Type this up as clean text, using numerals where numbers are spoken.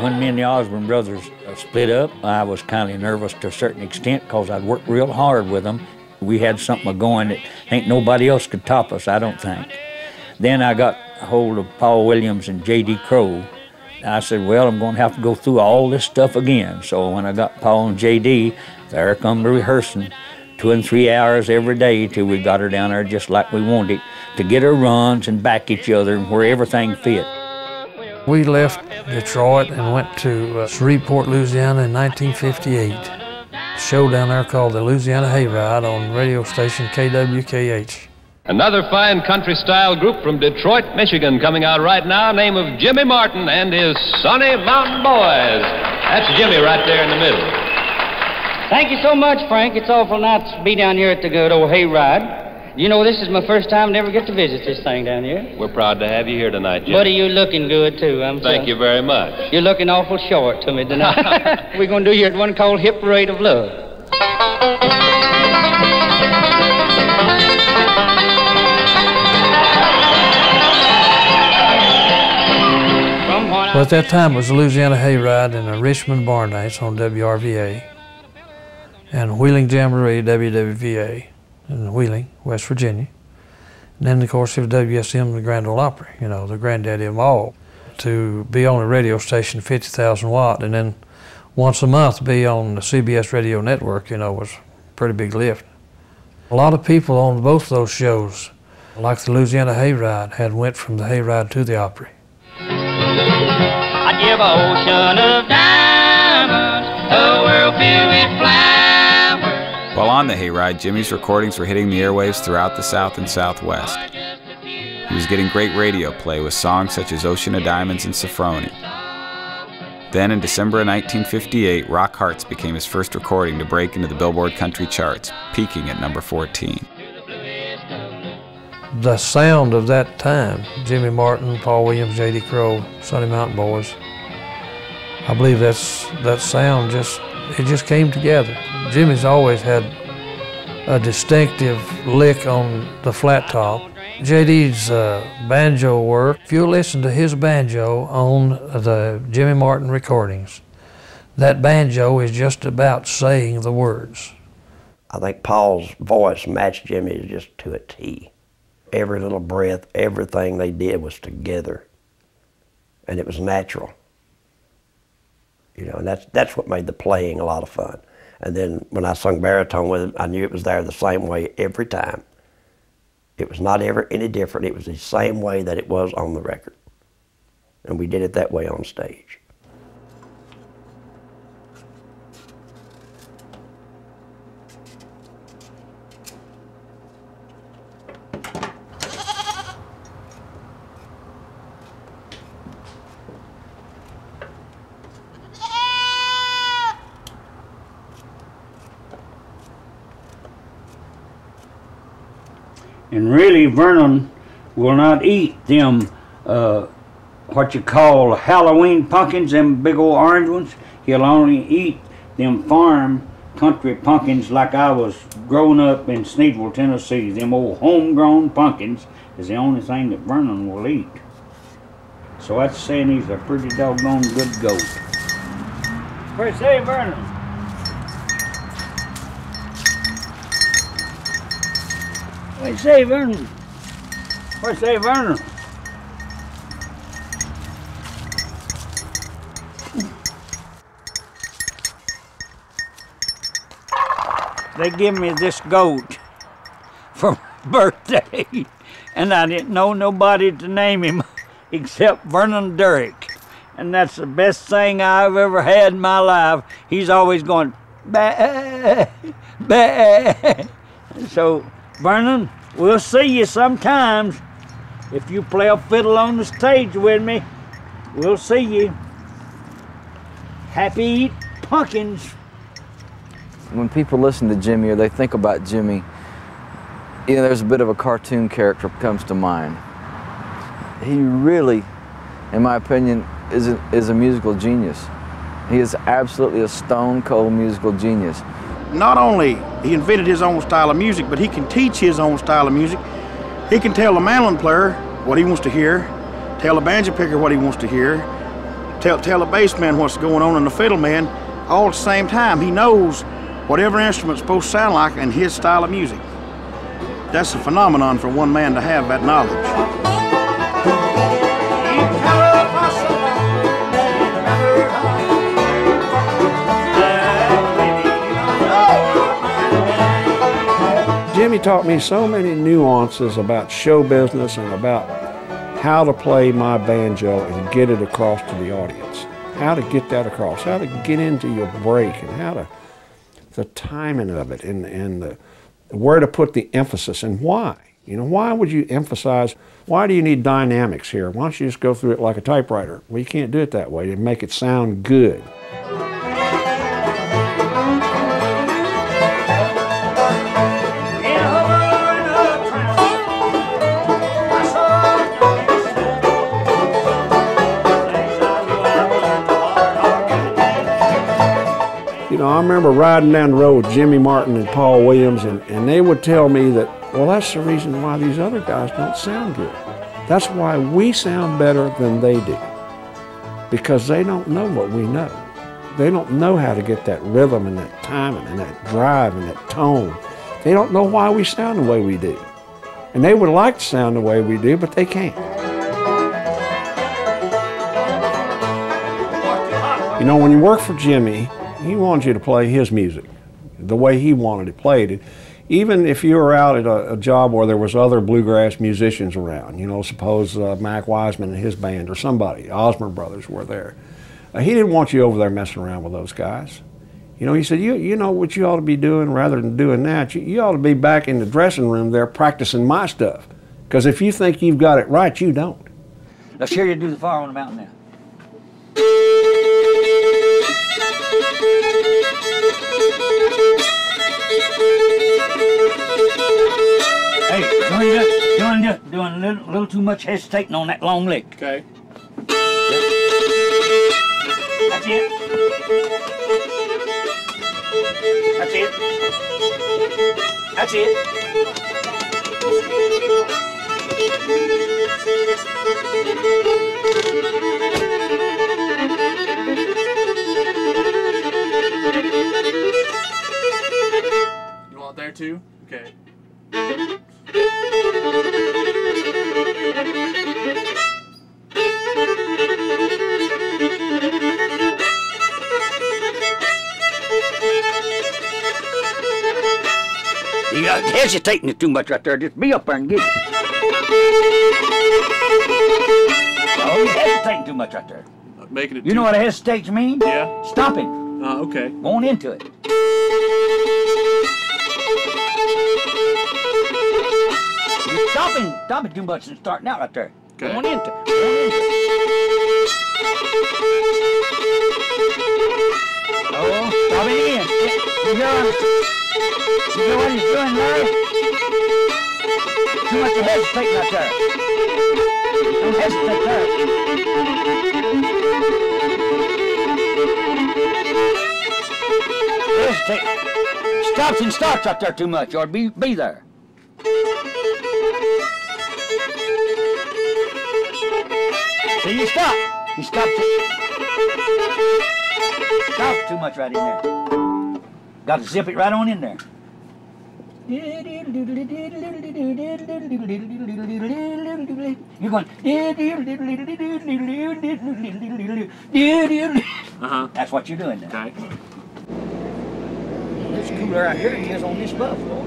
When me and the Osborne brothers split up, I was kind of nervous to a certain extent because I'd worked real hard with them. We had something going that ain't nobody else could top us, I don't think. Then I got a hold of Paul Williams and J.D. Crowe. I said, well, I'm going to have to go through all this stuff again. So when I got Paul and J.D., there come to rehearsing 2 and 3 hours every day till we got her down there just like we wanted it, to get her runs and back each other and where everything fit. We left Detroit and went to Shreveport, Louisiana in 1958. A show down there called the Louisiana Hayride on radio station KWKH. Another fine country-style group from Detroit, Michigan, coming out right now, name of Jimmy Martin and his Sonny Mountain Boys. That's Jimmy right there in the middle. Thank you so much, Frank. It's awful nice to be down here at the good old Hayride. You know, this is my first time to ever get to visit this thing down here. We're proud to have you here tonight, Jimmy. Buddy, you're looking good, too. Thank you very much. You're looking awful short to me tonight. We're going to do you one called Hip Parade of Love. Well, at that time, it was the Louisiana Hayride and the Richmond Barn Nights on WRVA, and Wheeling Jamboree, WWVA, in Wheeling, West Virginia. And then, of course, it was WSM, the Grand Ole Opry, you know, the granddaddy of them all. To be on a radio station, 50,000 watt, and then once a month be on the CBS radio network, you know, was a pretty big lift. A lot of people on both of those shows, like the Louisiana Hayride, had went from the Hayride to the Opry. I'd give an ocean of diamonds, a world filled with flowers. While on the Hayride, Jimmy's recordings were hitting the airwaves throughout the South and Southwest. He was getting great radio play with songs such as Ocean of Diamonds and Sophrony. Then in December of 1958, Rock Hearts became his first recording to break into the Billboard country charts, peaking at number 14. The sound of that time, Jimmy Martin, Paul Williams, J.D. Crowe, Sonny Mountain Boys, I believe that sound just came together. Jimmy's always had a distinctive lick on the flat top. J.D.'s banjo work, if you listen to his banjo on the Jimmy Martin recordings, that banjo is just about saying the words. I think Paul's voice matched Jimmy's just to a T. Every little breath, everything they did was together, and it was natural. You know, and that's what made the playing a lot of fun. And then when I sung baritone with him, I knew it was there the same way every time. It was not ever any different. It was the same way that it was on the record. And we did it that way on stage. And really, Vernon will not eat them, what you call Halloween pumpkins, them big old orange ones. He'll only eat them farm country pumpkins like I was growing up in Sneedville, Tennessee. Them old homegrown pumpkins is the only thing that Vernon will eat. So that's saying he's a pretty doggone good goat. What do you say, Vernon? What do you say, Vernon? What do you say, Vernon? They give me this goat for birthday, and I didn't know nobody to name him except Vernon Derrick. And that's the best thing I've ever had in my life. He's always going, bah, bah. So, Vernon, we'll see you sometimes. If you play a fiddle on the stage with me, we'll see you. Happy eat pumpkins. When people listen to Jimmy or they think about Jimmy, you know, there's a bit of a cartoon character comes to mind. He really, in my opinion, is a musical genius. He is absolutely a stone-cold musical genius. Not only he invented his own style of music, but he can teach his own style of music. He can tell the mandolin player what he wants to hear, tell the banjo picker what he wants to hear, tell the bass man what's going on and the fiddle man all at the same time. He knows whatever instrument's supposed to sound like in his style of music. That's a phenomenon for one man to have that knowledge. Jimmy taught me so many nuances about show business and about how to play my banjo and get it across to the audience. How to get that across, how to get into your break, and how to, the timing of it, and where to put the emphasis and why. You know, why would you emphasize, why do you need dynamics here? Why don't you just go through it like a typewriter? Well, you can't do it that way to make it sound good. You know, I remember riding down the road with Jimmy Martin and Paul Williams, and they would tell me that, well, that's the reason why these other guys don't sound good. That's why we sound better than they do, because they don't know what we know. They don't know how to get that rhythm and that timing and that drive and that tone. They don't know why we sound the way we do. And they would like to sound the way we do, but they can't. You know, when you work for Jimmy, he wanted you to play his music the way he wanted it played. Even if you were out at a job where there was other bluegrass musicians around, you know, suppose Mac Wiseman and his band or somebody, Osborne Brothers were there. He didn't want you over there messing around with those guys. You know, he said, you know what you ought to be doing rather than doing that? You ought to be back in the dressing room there practicing my stuff. Because if you think you've got it right, you don't. Let's hear you do the Fire on the Mountain now. Hey, doing a little too much hesitating on that long lick. Okay. That's it. That's it. That's it. You want there too? Okay. You're hesitating too much right there. Just be up there and get it. Oh, you're hesitating too much right there. Making it. You know what a hesitate means? Yeah. Stopping. Okay. Going into it. You're stopping too much and starting out right there. Okay. Going into it. Going into it. Oh, stop it again. You know what he's doing there? Too much hesitating right there. Don't hesitate there. Hesitate. Stops and starts out there too much, or be there. See, you stop. You stopped it. Stop too much right in there. Got to zip it right on in there. You're going. That's what you're doing now. Okay. It's cooler out here than it is on this buffalo.